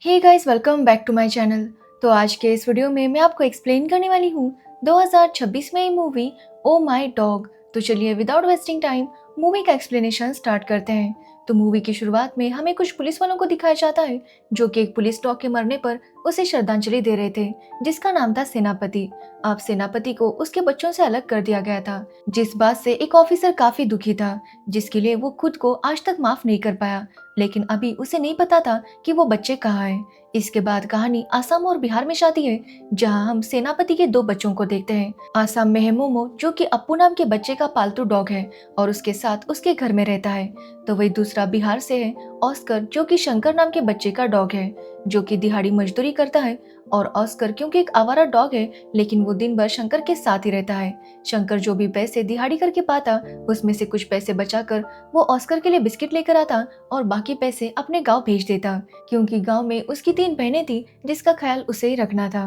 Hey guys, welcome back to my channel. तो आज के इस वीडियो में मैं आपको एक्सप्लेन करने वाली हूँ 2026 में ये मूवी ओ माय डॉग। तो चलिए विदाउट वेस्टिंग टाइम मूवी का एक्सप्लेनेशन स्टार्ट करते हैं। तो मूवी की शुरुआत में हमें कुछ पुलिस वालों को दिखाया जाता है जो कि एक पुलिस डॉग के मरने पर उसे श्रद्धांजलि दे रहे थे, जिसका नाम था सेनापति। अब सेनापति को उसके बच्चों से अलग कर दिया गया था, जिस बात से एक ऑफिसर काफी दुखी था, जिसके लिए वो खुद को आज तक माफ नहीं कर पाया। लेकिन अभी उसे नहीं पता था कि वो बच्चे कहाँ हैं। इसके बाद कहानी आसाम और बिहार में जाती है, जहां हम सेनापति के दो बच्चों को देखते हैं। आसाम में है मोमो, जो कि अप्पू नाम के बच्चे का पालतू डॉग है और उसके साथ उसके घर में रहता है। तो वही दूसरा बिहार से है ऑस्कर, जो कि शंकर नाम के बच्चे का डॉग है, जो कि दिहाड़ी मजदूरी करता है। और ऑस्कर क्योंकि एक आवारा डॉग है, लेकिन वो दिन भर शंकर के साथ ही रहता है। शंकर जो भी पैसे दिहाड़ी करके पाता, उसमें से कुछ पैसे बचाकर वो ऑस्कर के लिए बिस्किट लेकर आता और बाकी पैसे अपने गांव भेज देता, क्योंकि गांव में उसकी 3 बहनें थी जिसका ख्याल उसे ही रखना था।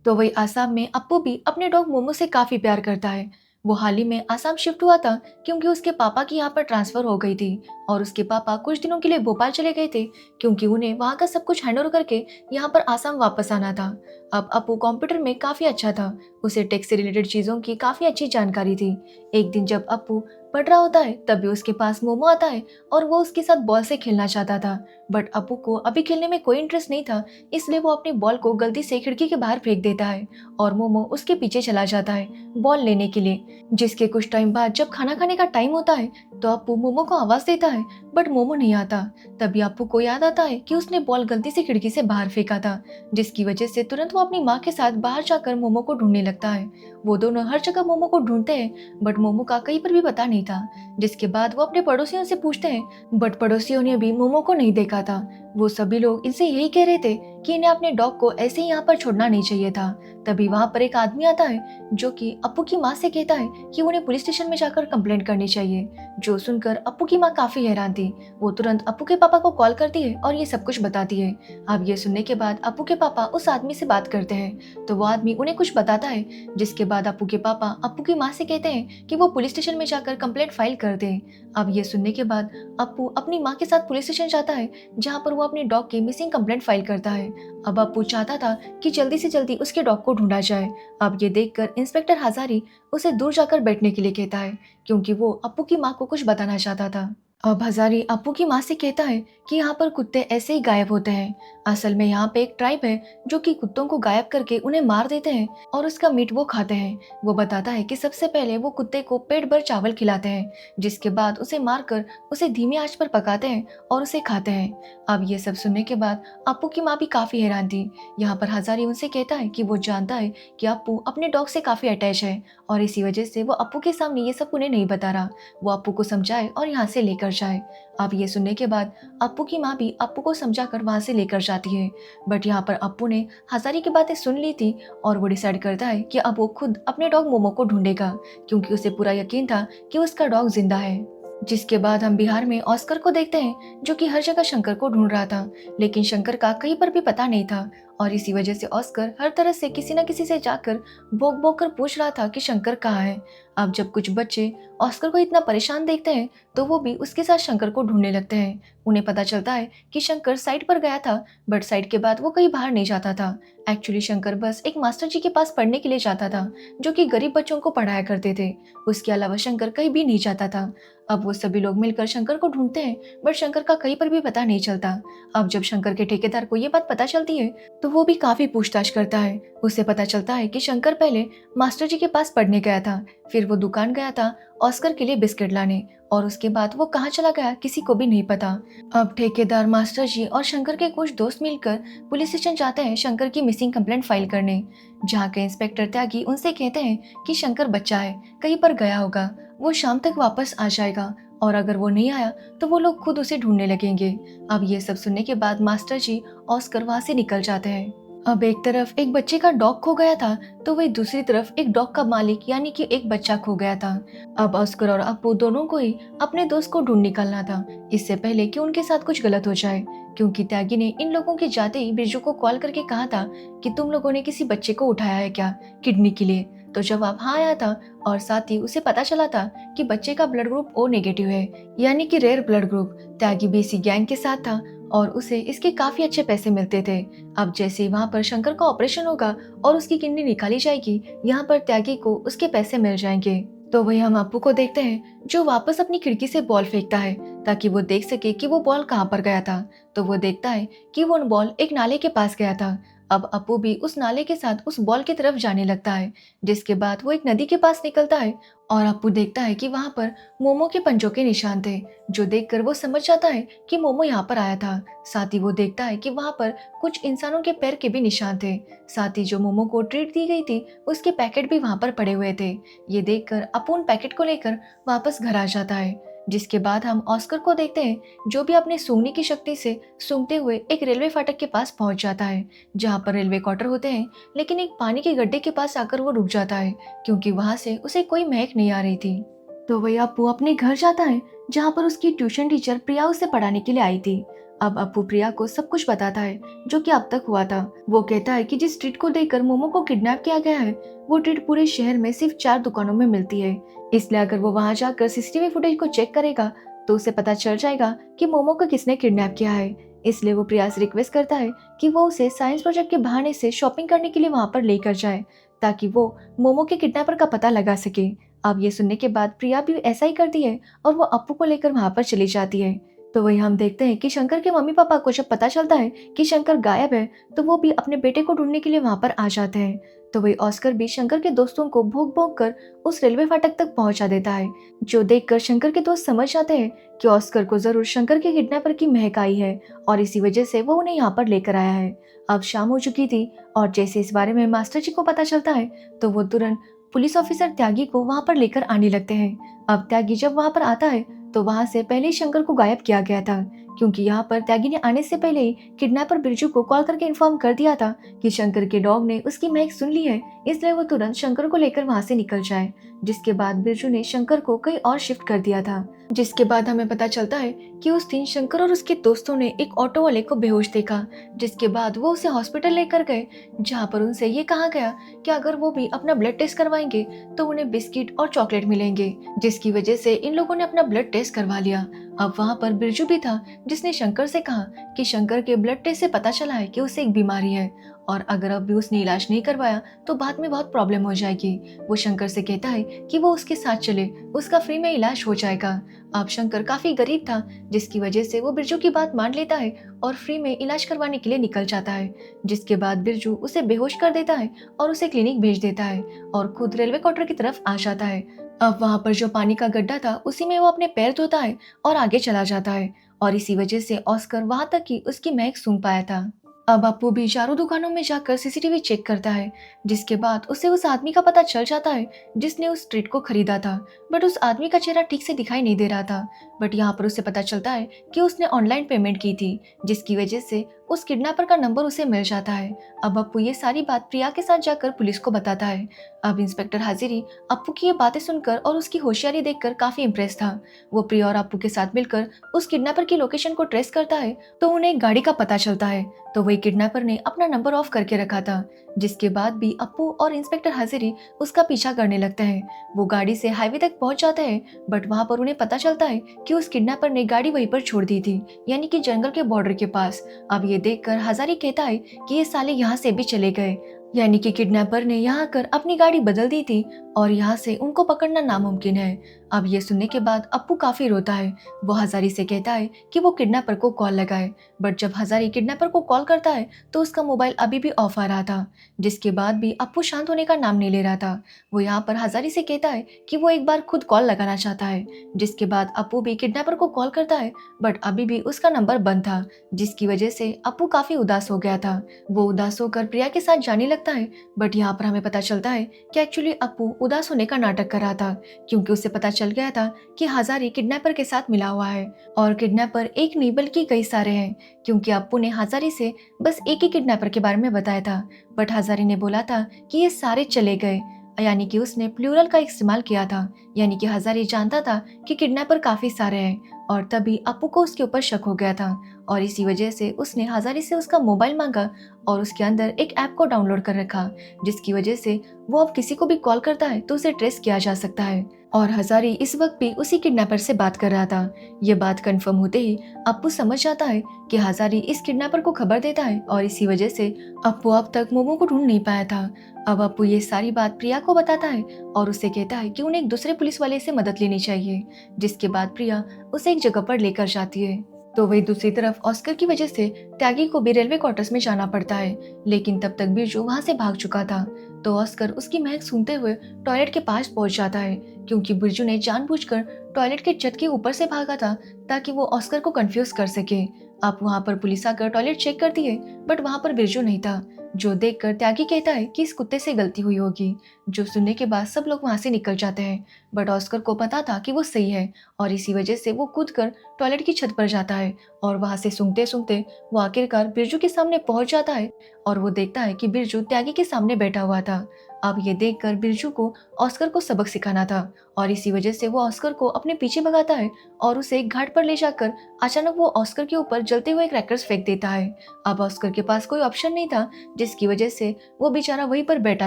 तो वही आसाम में अप्पू भी अपने डॉग मोमो से काफी प्यार करता है। वो हाल ही में आसाम शिफ्ट हुआ था क्योंकि उसके पापा की यहाँ पर ट्रांसफर हो गई थी और उसके पापा कुछ दिनों के लिए भोपाल चले गए थे, क्योंकि उन्हें वहाँ का सब कुछ हैंडओवर करके यहाँ पर आसाम वापस आना था। अब अप्पू कंप्यूटर में काफी अच्छा था, उसे टेक से रिलेटेड चीजों की काफी अच्छी जानकारी थी। एक दिन जब अप्पू पढ़ रहा होता है, तभी उसके पास मोमो आता है और वो उसके साथ बॉल से खेलना चाहता था। बट अप्पू को अभी खेलने में कोई इंटरेस्ट नहीं था, इसलिए वो अपनी बॉल को गलती से खिड़की के बाहर फेंक देता है और मोमो उसके पीछे चला जाता है बॉल लेने के लिए। जिसके कुछ टाइम बाद जब खाना खाने का टाइम होता है, तो अप्पू मोमो को आवाज देता है, बट मोमो नहीं आता। तभी अप्पू को याद आता है कि उसने बॉल गलती से खिड़की से बाहर फेंका था, जिसकी वजह से तुरंत वो अपनी माँ के साथ बाहर जाकर मोमो को ढूंढने लगता है। वो दोनों हर जगह मोमो को ढूंढते हैं, बट मोमो का कहीं पर भी पता नहीं था। जिसके बाद वो अपने पड़ोसियों से पूछते हैं, बट पड़ोसियों ने भी मोमो को नहीं देखा था। वो सभी लोग इनसे यही कह रहे थे कि इन्हें अपने डॉग को ऐसे ही यहाँ पर छोड़ना नहीं चाहिए था। तभी वहाँ पर एक आदमी आता है जो कि अप्पू की माँ से कहता है कि उन्हें पुलिस स्टेशन में जाकर कंप्लेंट करनी चाहिए। जो सुनकर अप्पू की माँ काफी हैरान थी। वो तुरंत अप्पू के पापा को कॉल करती है और ये सब कुछ बताती है। अब ये सुनने के बाद अप्पू के पापा उस आदमी से बात करते हैं, तो वो आदमी उन्हें कुछ बताता है। जिसके बाद अप्पू के पापा अप्पू की माँ से कहते हैं कि वो पुलिस स्टेशन में जाकर कंप्लेंट फाइल कर दें। अब ये सुनने के बाद अप्पू अपनी माँ के साथ पुलिस स्टेशन जाता है, जहाँ पर वो अपने डॉग की मिसिंग कंप्लेंट फाइल करता है। अब अप्पू चाहता था कि जल्दी से जल्दी उसके डॉग को ढूंढा जाए। अब ये देखकर इंस्पेक्टर हजारी उसे दूर जाकर बैठने के लिए कहता है, क्योंकि वो अप्पू की माँ को कुछ बताना चाहता था। अब हजारी अप्पू की माँ से कहता है कि यहाँ पर कुत्ते ऐसे ही गायब होते हैं। असल में यहाँ पे एक ट्राइब है जो कि कुत्तों को गायब करके उन्हें मार देते हैं और उसका मीट वो खाते हैं। वो बताता है कि सबसे पहले वो कुत्ते को पेट भर चावल खिलाते हैं, जिसके बाद उसे मारकर उसे धीमी आंच पर पकाते हैं और उसे खाते हैं। अब ये सब सुनने के बाद अप्पू की माँ भी काफी हैरान थी। यहाँ पर हजारी उनसे कहता है कि वो जानता है कि अप्पू अपने डॉग से काफी अटैच है और इसी वजह से वो अप्पू के सामने ये सब उन्हें नहीं बता रहा। वो अप्पू को समझाए और यहाँ से लेकर जाए। अब ये सुनने के बाद अप्पू की माँ भी अप्पू को समझाकर वहां से लेकर जाती है। बट यहाँ पर अप्पू ने हजारी की बातें सुन ली थी और वो डिसाइड करता है कि अब वो खुद अपने डॉग मोमो को ढूंढेगा, क्योंकि उसे पूरा यकीन था कि उसका डॉग जिंदा है। जिसके बाद हम बिहार में ऑस्कर को देखते हैं, जो कि हर जगह शंकर को ढूंढ रहा था, लेकिन शंकर का कहीं पर भी पता नहीं था। और इसी वजह से ऑस्कर हर तरह से किसी न किसी से जाकर भोग भोग कर पूछ रहा था कि शंकर कहाँ है। अब जब कुछ बच्चे ऑस्कर को इतना परेशान देखते हैं, तो वो भी उसके साथ शंकर को ढूंढने लगते हैं। उन्हें पता चलता है कि शंकर साइट पर गया था, बट साइट के बाद वो कहीं बाहर नहीं जाता था। एक्चुअली शंकर बस एक मास्टर जी के पास पढ़ने के लिए जाता था, जो कि गरीब बच्चों को पढ़ाया करते थे। उसके अलावा शंकर कहीं भी नहीं जाता था। अब वो सभी लोग मिलकर शंकर को ढूंढते हैं, बट शंकर का कहीं पर भी पता नहीं चलता। अब जब शंकर के ठेकेदार को ये बात पता चलती है, तो वो भी काफी पूछताछ करता है। उसे पता चलता है कि शंकर पहले मास्टर जी के पास पढ़ने गया था, फिर वो दुकान गया था ऑस्कर के लिए बिस्किट लाने, और उसके बाद वो कहाँ चला गया किसी को भी नहीं पता। अब ठेकेदार, मास्टर जी और शंकर के कुछ दोस्त मिलकर पुलिस स्टेशन जाते हैं शंकर की मिसिंग कंप्लेंट फाइल करने, जहाँ के इंस्पेक्टर त्यागी उनसे कहते हैं कि शंकर बच्चा है, कहीं पर गया होगा, वो शाम तक वापस आ जाएगा, और अगर वो नहीं आया तो वो लोग खुद उसे ढूंढने लगेंगे। अब ये सब सुनने के बाद मास्टर जी ऑस्कर वहां से निकल जाते हैं। अब एक तरफ एक बच्चे का डॉग खो गया था, तो वही दूसरी तरफ एक डॉग का मालिक यानी कि एक बच्चा खो गया था। अब ऑस्कर और अप्पू दोनों को ही अपने दोस्त को ढूंढ निकलना था, इससे पहले कि उनके साथ कुछ गलत हो जाए, क्योंकि त्यागी ने इन लोगों के जाते ही बिरजू को कॉल करके कहा था कि तुम लोगों ने किसी बच्चे को उठाया है क्या किडनी के लिए। तो जवाब हाँ आया था, और साथ ही उसे पता चला था कि बच्चे का ब्लड ग्रुप ओ नेगेटिव है, यानी कि रेयर ब्लड ग्रुप। त्यागी भी इसी गैंग के साथ था और उसे इसके काफी अच्छे पैसे मिलते थे। अब जैसे वहाँ पर शंकर का ऑपरेशन होगा और उसकी किडनी निकाली जाएगी, यहाँ पर त्यागी को उसके पैसे मिल जाएंगे। तो वही हम अप्पू को देखते हैं जो वापस अपनी खिड़की से बॉल फेंकता है ताकि वो देख सके कि वो बॉल कहाँ पर गया था। तो वो देखता है कि वो बॉल एक नाले के पास गया था। अब अप्पू भी उस नाले के साथ उस बॉल की तरफ जाने लगता है, जिसके बाद वो एक नदी के पास निकलता है और अप्पू देखता है कि वहाँ पर मोमो के पंजों के निशान थे, जो देखकर वो समझ जाता है कि मोमो यहाँ पर आया था। साथ ही वो देखता है कि वहाँ पर कुछ इंसानों के पैर के भी निशान थे। साथ ही जो मोमो को ट्रीट दी गई थी उसके पैकेट भी वहाँ पर पड़े हुए थे। ये देखकर अप्पू उन पैकेट को लेकर वापस घर आ जाता है। जिसके बाद हम ऑस्कर को देखते हैं जो भी अपने सूंघने की शक्ति से सूंघते हुए एक रेलवे फाटक के पास पहुंच जाता है, जहां पर रेलवे क्वार्टर होते हैं। लेकिन एक पानी के गड्ढे के पास आकर वो रुक जाता है क्योंकि वहां से उसे कोई महक नहीं आ रही थी। तो वही अप्पू अपने घर जाता है जहाँ पर उसकी ट्यूशन टीचर प्रिया उसे पढ़ाने के लिए आई थी। अब अप्पू प्रिया को सब कुछ बताता है जो कि अब तक हुआ था। वो कहता है कि जिस ट्रीट को देकर मोमो को किडनैप किया गया है वो ट्रीट पूरे शहर में सिर्फ 4 दुकानों में मिलती है, इसलिए अगर वो वहां जाकर सीसीटीवी फुटेज को चेक करेगा तो उसे पता चल जाएगा कि मोमो को किसने किडनैप किया है। इसलिए वो प्रिया से रिक्वेस्ट करता है कि वो उसे साइंस प्रोजेक्ट के बहाने से शॉपिंग करने के लिए वहां पर लेकर जाए ताकि वो मोमो के किडनैपर का पता लगा सके। अब ये सुनने के बाद प्रिया भी ऐसा ही करती है और वो अप्पू को लेकर वहां पर चली जाती है। तो वही हम देखते हैं कि शंकर के मम्मी पापा को जब पता चलता है कि शंकर गायब है तो वो भी अपने बेटे को ढूंढने के लिए वहां पर आ जाते हैं। तो वही ऑस्कर भी शंकर के दोस्तों को भोग भोग कर उस रेलवे फाटक तक पहुंचा देता है, जो देखकर शंकर के दोस्त समझ जाते हैं कि ऑस्कर को जरूर शंकर के किडनैपर की महक आई है और इसी वजह से वो उन्हें यहाँ पर लेकर आया है। अब शाम हो चुकी थी और जैसे इस बारे में मास्टर जी को पता चलता है तो वो तुरंत पुलिस ऑफिसर त्यागी को वहां पर लेकर आने लगते हैं। अब त्यागी जब वहां पर आता है तो वहां से पहले ही शंकर को गायब किया गया था, क्योंकि यहाँ पर त्यागी ने आने से पहले ही किडनैपर बिरजू को कॉल करके इन्फॉर्म कर दिया था कि शंकर के डॉग ने उसकी महक सुन ली है, इसलिए वो तुरंत शंकर को लेकर वहां से निकल जाए। जिसके बाद बिरजू ने शंकर को कहीं और शिफ्ट कर दिया था। जिसके बाद हमें पता चलता है कि उस दिन शंकर और उसके दोस्तों ने एक ऑटो वाले को बेहोश देखा, जिसके बाद वो उसे हॉस्पिटल लेकर गए, जहाँ पर उनसे ये कहा गया कि अगर वो भी अपना ब्लड टेस्ट करवाएंगे तो उन्हें बिस्किट और चॉकलेट मिलेंगे, जिसकी वजह से इन लोगों ने अपना ब्लड टेस्ट करवा लिया। अब वहाँ पर बिरजू भी था, जिसने शंकर से कहा कि शंकर के ब्लड टेस्ट से पता चला है कि उसे एक बीमारी है और अगर अब भी उसने इलाज नहीं करवाया तो बाद में बहुत प्रॉब्लम हो जाएगी। वो शंकर से कहता है कि वो उसके साथ चले, उसका फ्री में इलाज हो जाएगा। अब शंकर काफी गरीब था, जिसकी वजह से वो बिरजू की बात मान लेता है और फ्री में इलाज करवाने के लिए निकल जाता है। जिसके बाद बिरजू उसे बेहोश कर देता है और उसे क्लिनिक भेज देता है और खुद रेलवे क्वार्टर की तरफ आ जाता है। अब वहां पर जो पानी का गड्ढा था उसी में वो अपने पैर धोता है और आगे चला जाता है और इसी वजह से ऑस्कर वहां तक ही उसकी महक सूंघ पाया था। अब अप्पू भी चारों दुकानों में जाकर सीसीटीवी चेक करता है, जिसके बाद उसे उस आदमी का पता चल जाता है जिसने उस ट्रीट को खरीदा था। बट उस आदमी का चेहरा ठीक से दिखाई नहीं दे रहा था। बट यहाँ पर उसे पता चलता है कि उसने ऑनलाइन पेमेंट की थी, जिसकी वजह से उस किडनैपर का नंबर उसे मिल जाता है। अब अप्पू ये सारी बात प्रिया के साथ जाकर पुलिस को बताता है। अब इंस्पेक्टर हाजिरी अप्पू की ये बातें सुनकर और उसकी होशियारी देखकर काफी इम्प्रेस था। वो प्रिया और अप्पू के साथ मिलकर उस किडनैपर की लोकेशन को ट्रेस करता है तो उन्हें एक गाड़ी का पता चलता है। तो वही किडनैपर ने अपना नंबर ऑफ करके रखा था, जिसके बाद भी अप्पू और इंस्पेक्टर हाजिरी उसका पीछा करने लगते हैं। वो गाड़ी से हाईवे तक पहुंच जाते हैं, बट वहां पर उन्हें पता चलता है कि उस किडनैपर ने गाड़ी वहीं पर छोड़ दी थी, यानी कि जंगल के बॉर्डर के पास। अब ये देखकर हजारी कहता है कि ये साले यहाँ से भी चले गए, यानी कि किडनैपर ने यहाँ आकर अपनी गाड़ी बदल दी थी और यहाँ से उनको पकड़ना नामुमकिन है। अब ये सुनने के बाद अप्पू काफी रोता है। वो हजारी से कहता है कि वो किडनैपर को कॉल लगाए, बट जब हजारी किडनैपर को कॉल करता है तो उसका मोबाइल अभी भी ऑफ आ रहा था। जिसके बाद भी अप्पू शांत होने का नाम नहीं ले रहा था। वो यहाँ पर हजारी से कहता है कि वो एक बार खुद कॉल लगाना चाहता है। जिसके बाद अप्पू भी किडनैपर को कॉल करता है, बट अभी भी उसका नंबर बंद था, जिसकी वजह से अप्पू काफी उदास हो गया था। वो उदास होकर प्रिया के साथ जाने लगता है, बट यहाँ पर हमें पता चलता है कि एक्चुअली अप्पू उदास होने का नाटक कर रहा था, क्योंकि उसे पता चल गया था कि हजारी किडनैपर के साथ मिला हुआ है और किडनैपर एक नहीं बल्कि कई सारे हैं, क्योंकि अप्पू ने हजारी से बस एक ही किडनैपर के बारे में बताया था, बट हजारी ने बोला था कि ये सारे चले गए, यानी कि उसने प्लूरल का इस्तेमाल किया था, यानी कि हजारी जानता था कि किडनैपर काफी सारे हैं और तभी अप्पू को उसके ऊपर शक हो गया था और इसी वजह से उसने हजारी से उसका मोबाइल मांगा और उसके अंदर एक ऐप को डाउनलोड कर रखा, जिसकी वजह से वो अब किसी को भी कॉल करता है तो उसे ट्रेस किया जा सकता है। और हजारी इस वक्त भी उसी किडनैपर से बात कर रहा था। ये बात कंफर्म होते ही अप्पू समझ जाता है कि हजारी इस किडनैपर को खबर देता है और इसी वजह से अप्पू अब तक मोमो को ढूंढ नहीं पाया था। अब अप्पू ये सारी बात प्रिया को बताता है और उसे कहता है कि उन्हें एक दूसरे पुलिस वाले से मदद लेनी चाहिए, जिसके बाद प्रिया उसे एक जगह पर लेकर जाती है। तो वही दूसरी तरफ ऑस्कर की वजह से त्यागी को भी रेलवे क्वार्टर्स में जाना पड़ता है, लेकिन तब तक बिरजू वहां से भाग चुका था। तो ऑस्कर उसकी महक सूंघते हुए टॉयलेट के पास पहुंच जाता है, क्योंकि बिरजू ने जानबूझकर टॉयलेट के छत के ऊपर से भागा था ताकि वो ऑस्कर को कंफ्यूज कर सके। अब वहां पर पुलिस आकर टॉयलेट चेक करती है, बट वहां पर बिरजू नहीं था, जो देखकर त्यागी कहता है कि इस कुत्ते से गलती हुई होगी। जो सुनने के बाद सब लोग वहां से निकल जाते हैं, बट ऑस्कर को पता था कि वो सही है और इसी वजह से वो कूद कर टॉयलेट की छत पर जाता है और वहां से सूंघते सूंघते वो आखिरकार बिरजू के सामने पहुंच जाता है और वो देखता है कि बिरजू त्यागी के सामने बैठा हुआ था। अब ये देखकर बिरजू को ऑस्कर को सबक सिखाना था और इसी वजह से वो ऑस्कर को अपने पीछे भगाता है और उसे एक घाट पर ले जाकर अचानक वो ऑस्कर के ऊपर जलते हुए क्रैकर्स फेंक देता है। अब ऑस्कर के पास कोई ऑप्शन नहीं था, जिसकी वजह से वो बेचारा वहीं पर बैठा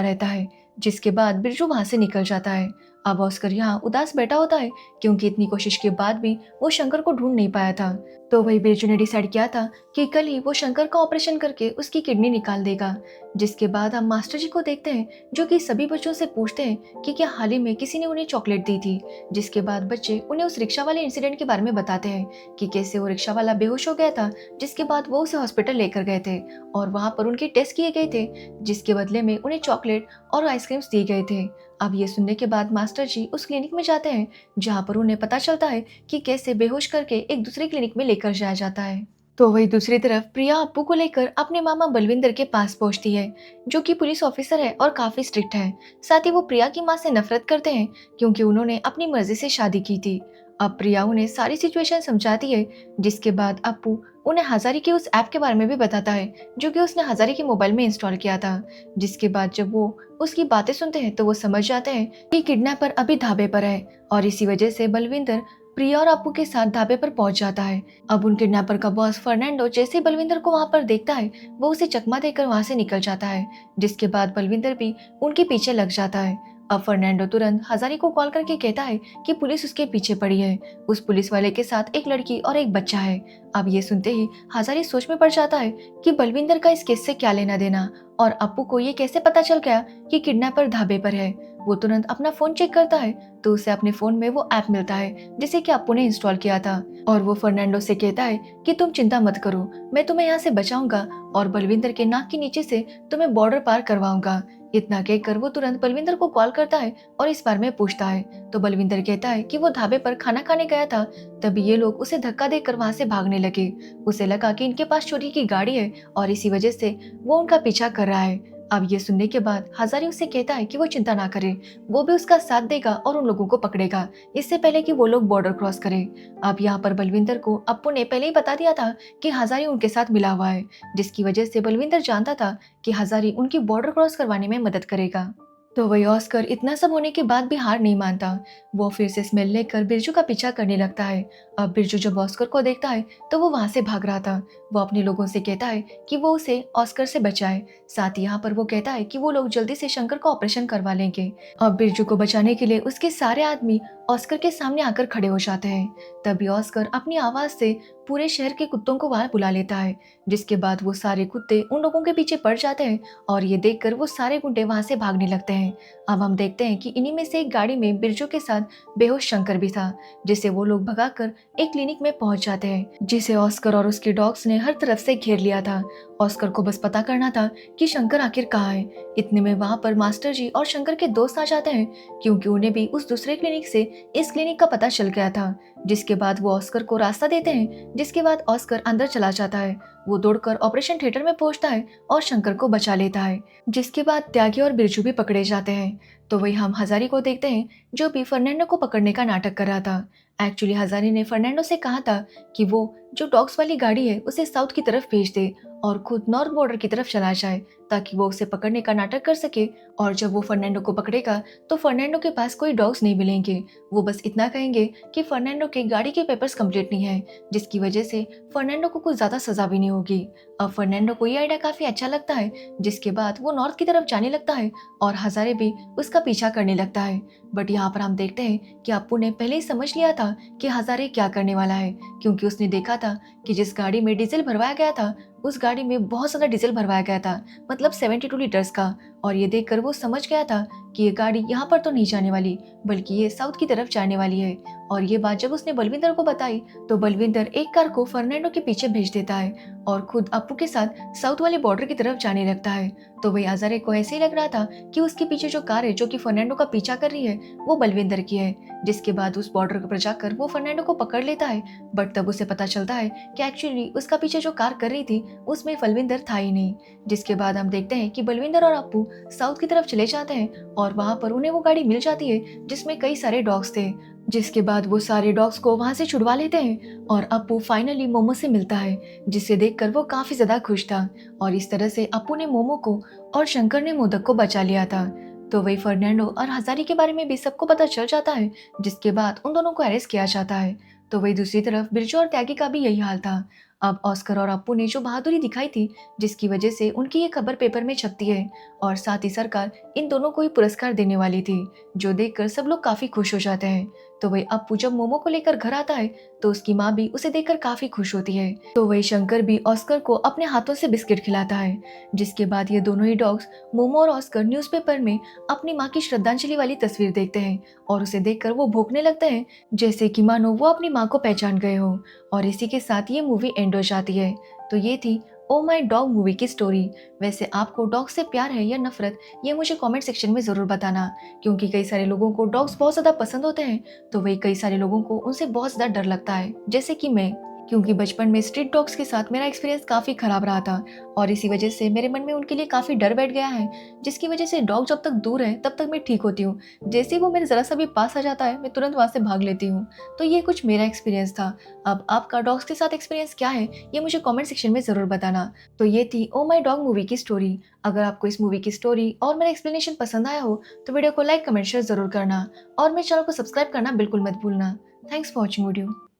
रहता है, जिसके बाद बिरजू वहां से निकल जाता है। अब ऑस्कर यहाँ उदास बैठा होता है, क्योंकि इतनी कोशिश के बाद भी वो शंकर को ढूंढ नहीं पाया था। तो वही बिरजू ने डिसाइड किया था कि कल ही वो शंकर का ऑपरेशन करके उसकी किडनी निकाल देगा। जिसके बाद हम मास्टर जी को देखते हैं, जो कि सभी बच्चों से पूछते हैं कि क्या हाल ही में किसी ने उन्हें चॉकलेट दी थी। जिसके बाद बच्चे उन्हें उस रिक्शा वाले इंसिडेंट के बारे में बताते हैं कि कैसे वो रिक्शा वाला बेहोश हो गया था, जिसके बाद वो उसे हॉस्पिटल लेकर गए थे और वहां पर उनके टेस्ट किए गए थे, जिसके बदले में उन्हें चॉकलेट और आइसक्रीम्स दिए गए थे। अब ये सुनने के बाद मास्टर जी उस क्लिनिक में जाते हैं, जहाँ पर उन्हें पता चलता है कि कैसे बेहोश करके एक दूसरे क्लिनिक में लेकर जाया जाता है। तो वही दूसरी तरफ प्रिया अप्पू को लेकर अपने मामा बलविंदर के पास पहुंचती है, जो कि पुलिस ऑफिसर है और काफी स्ट्रिक्ट है। साथ ही वो प्रिया की माँ से नफरत करते हैं, क्योंकि उन्होंने अपनी मर्जी से शादी की थी। अब प्रिया उन्हें सारी सिचुएशन समझाती है, जिसके बाद अप्पू उन्हें हजारी के उस ऐप के बारे में भी बताता है, जो कि उसने हजारी के मोबाइल में इंस्टॉल किया था। जिसके बाद जब वो उसकी बातें सुनते हैं तो वो समझ जाते हैं कि किडनैपर अभी धाबे पर है और इसी वजह से बलविंदर प्रिया और अप्पू के साथ ढाबे पर पहुंच जाता है। अब उन किडनैपर का बॉस फर्नांडो जैसे ही बलविंदर को वहां पर देखता है, वो उसे चकमा देकर वहां से निकल जाता है, जिसके बाद बलविंदर भी उनके पीछे लग जाता है। अब फर्नांडो तुरंत हजारी को कॉल करके कहता है कि पुलिस उसके पीछे पड़ी है। उस पुलिस वाले के साथ एक लड़की और एक बच्चा है। अब ये सुनते ही हजारी सोच में पड़ जाता है कि बलविंदर का इस केस से क्या लेना देना, और अप्पू को ये कैसे पता चल गया कि किडनैपर ढाबे पर है। वो तुरंत अपना फोन चेक करता है तो उसे अपने फोन में वो ऐप मिलता है, जिसे कि अप्पू ने इंस्टॉल किया था, और वो फर्नांडो से कहता है कि तुम चिंता मत करो, मैं तुम्हें यहाँ से बचाऊंगा और बलविंदर के नाक के नीचे से तुम्हें बॉर्डर पार करवाऊंगा। इतना कहकर वो तुरंत बलविंदर को कॉल करता है और इस बारे में पूछता है। तो बलविंदर कहता है कि वो ढाबे पर खाना खाने गया था, तभी ये लोग उसे धक्का देकर वहां से भागने लगे। उसे लगा कि इनके पास चोरी की गाड़ी है और इसी वजह से वो उनका पीछा कर रहा है। अब ये सुनने के बाद हजारी उससे कहता है कि वो चिंता ना करे, वो भी उसका साथ देगा और उन लोगों को पकड़ेगा, इससे पहले कि वो लोग बॉर्डर क्रॉस करें। अब यहाँ पर बलविंदर को अप्पू ने पहले ही बता दिया था कि हजारी उनके साथ मिला हुआ है, जिसकी वजह से बलविंदर जानता था कि हजारी उनकी बॉर्डर क्रॉस करवाने में मदद करेगा। तो वही ऑस्कर इतना सब होने के बाद भी हार नहीं मानता। वो फिर से स्मेल लेकर बिरजू का पीछा करने लगता है। अब बिरजू जब ऑस्कर को देखता है तो वो वहां से भाग रहा था। वो अपने लोगों से कहता है कि वो उसे ऑस्कर से बचाए। साथ ही यहाँ पर वो कहता है कि वो लोग जल्दी से शंकर का ऑपरेशन करवा लेंगे। अब बिरजू को बचाने के लिए उसके सारे आदमी ऑस्कर के सामने आकर खड़े हो जाते हैं। तभी ऑस्कर अपनी आवाज से पूरे शहर के कुत्तों को वहां बुला लेता है, जिसके बाद वो सारे कुत्ते उन लोगों के पीछे पड़ जाते हैं और ये देखकर वो सारे गुंडे वहां से भागने लगते हैं। अब हम देखते हैं कि इन्हीं में से एक गाड़ी में बिरजू के साथ बेहोश शंकर भी था, जिसे वो लोग भगाकर एक क्लिनिक में पहुंच जाते हैं, जिसे ऑस्कर और उसके डॉग्स ने हर तरफ से घेर लिया था। ऑस्कर को बस पता करना था कि शंकर आखिर कहाँ है। इतने में वहां पर मास्टर जी और शंकर के दोस्त आ जाते हैं, क्योंकि उन्हें भी उस दूसरे क्लिनिक से इस क्लिनिक का पता चल गया था। जिसके बाद वो ऑस्कर को रास्ता देते हैं, जिसके बाद ऑस्कर अंदर चला जाता है। वो दौड़कर ऑपरेशन थिएटर में पहुंचता है और शंकर को बचा लेता है, जिसके बाद त्यागी और बिरजू भी पकड़े जाते हैं। तो वही हम हजारी को देखते हैं, जो भी फर्नांडो को पकड़ने का नाटक कर रहा था। एक्चुअली हजारे ने फर्नांडो से कहा था कि वो जो डॉग्स वाली गाड़ी है उसे साउथ की तरफ भेज दे और खुद नॉर्थ बॉर्डर की तरफ चला जाए ताकि वो उसे पकड़ने का नाटक कर सके। और जब वो फर्नांडो को पकड़ेगा तो फर्नांडो के पास कोई डॉग्स नहीं मिलेंगे। वो बस इतना कहेंगे कि फर्नांडो के गाड़ी के पेपर्स कंप्लीट नहीं है, जिसकी वजह से फर्नांडो को कुछ ज्यादा सजा भी नहीं होगी। अब फर्नांडो को ये आइडिया काफी अच्छा लगता है, जिसके बाद वो नॉर्थ की तरफ जाने लगता है और हजारे भी उसका पीछा करने लगता है। बट यहाँ पर हम देखते हैं कि अप्पू ने पहले ही समझ लिया था कि हजारे क्या करने वाला है, क्योंकि उसने देखा था कि जिस गाड़ी में डीजल भरवाया गया था उस गाड़ी में बहुत ज़्यादा डीजल भरवाया गया था, मतलब 72 लीटर्स का। और ये देखकर वो समझ गया था कि ये गाड़ी यहाँ पर तो नहीं जाने वाली, बल्कि ये साउथ की तरफ जाने वाली है। और ये बात जब उसने बलविंदर को बताई तो बलविंदर एक कार को फर्नांडो के पीछे भेज देता है और खुद अप्पू के साथ साउथ वाले बॉर्डर की तरफ जाने लगता है। तो वही हजारे को ऐसे ही लग रहा था कि उसके पीछे जो कार है जो कि फर्नांडो का पीछा कर रही है वो बलविंदर की है। जिसके बाद उस बॉर्डर पर जाकर वो फर्नांडो को पकड़ लेता है। बट तब उसे पता चलता है कि एक्चुअली उसका पीछे जो कार कर रही थी उसमें बलविंदर था ही नहीं। जिसके बाद हम देखते हैं कि बलविंदर और अप्पू साउथ की तरफ चले जाते हैं और वहां पर उन्हें वो गाड़ी मिल जाती है जिसमें कई सारे डॉग्स थे। जिसके बाद वो सारे डॉग्स को वहां से छुड़वा लेते हैं और अप्पू फाइनली मोमो से मिलता है, जिसे देखकर वो काफी ज्यादा खुश था। और इस तरह से अप्पू ने मोमो को और शंकर ने मोदक को बचा लिया था। तो वही फर्नांडो और हजारी के बारे में भी सबको पता चल जाता है, जिसके बाद उन दोनों को अरेस्ट किया जाता है। तो वही दूसरी तरफ बिरजू और त्यागी का भी यही हाल था। अब ऑस्कर और अप्पू ने जो बहादुरी दिखाई थी, जिसकी वजह से उनकी ये खबर पेपर में छपती है और साथ ही सरकार इन दोनों को ही पुरस्कार देने वाली थी, जो देखकर सब लोग काफी खुश हो जाते हैं। तो वही अप्पू जब मोमो को लेकर घर आता है तो उसकी माँ भी उसे देखकर काफी खुश होती है। तो वही शंकर भी ऑस्कर को अपने हाथों से बिस्किट खिलाता है। जिसके बाद ये दोनों ही डॉग्स मोमो और ऑस्कर न्यूज़पेपर में अपनी माँ की श्रद्धांजलि वाली तस्वीर देखते हैं और उसे देखकर वो भौंकने लगते हैं, जैसे कि मानो वो अपनी माँ को पहचान गए हो। और इसी के साथ ये मूवी एंड हो जाती है। तो ये थी ओ माई डॉग मूवी की स्टोरी। वैसे आपको डॉग से प्यार है या नफरत, ये मुझे कमेंट सेक्शन में ज़रूर बताना, क्योंकि कई सारे लोगों को डॉग्स बहुत ज़्यादा पसंद होते हैं तो वही कई सारे लोगों को उनसे बहुत ज़्यादा डर लगता है, जैसे कि मैं, क्योंकि बचपन में स्ट्रीट डॉग्स के साथ मेरा एक्सपीरियंस काफ़ी ख़राब रहा था और इसी वजह से मेरे मन में उनके लिए काफ़ी डर बैठ गया है, जिसकी वजह से डॉग जब तक दूर है तब तक मैं ठीक होती हूँ। जैसे ही वो मेरे ज़रा सा भी पास आ जाता है मैं तुरंत वहाँ से भाग लेती हूँ। तो ये कुछ मेरा एक्सपीरियंस था। अब आपका डॉग्स के साथ एक्सपीरियंस क्या है, ये मुझे कमेंट सेक्शन में ज़रूर बताना। तो ये थी ओ माई डॉग मूवी की स्टोरी। अगर आपको इस मूवी की स्टोरी और मेरा एक्सप्लेनेशन पसंद आया हो तो वीडियो को लाइक, कमेंट, शेयर ज़रूर करना और मेरे चैनल को सब्सक्राइब करना बिल्कुल मत भूलना। Thanks for watching video.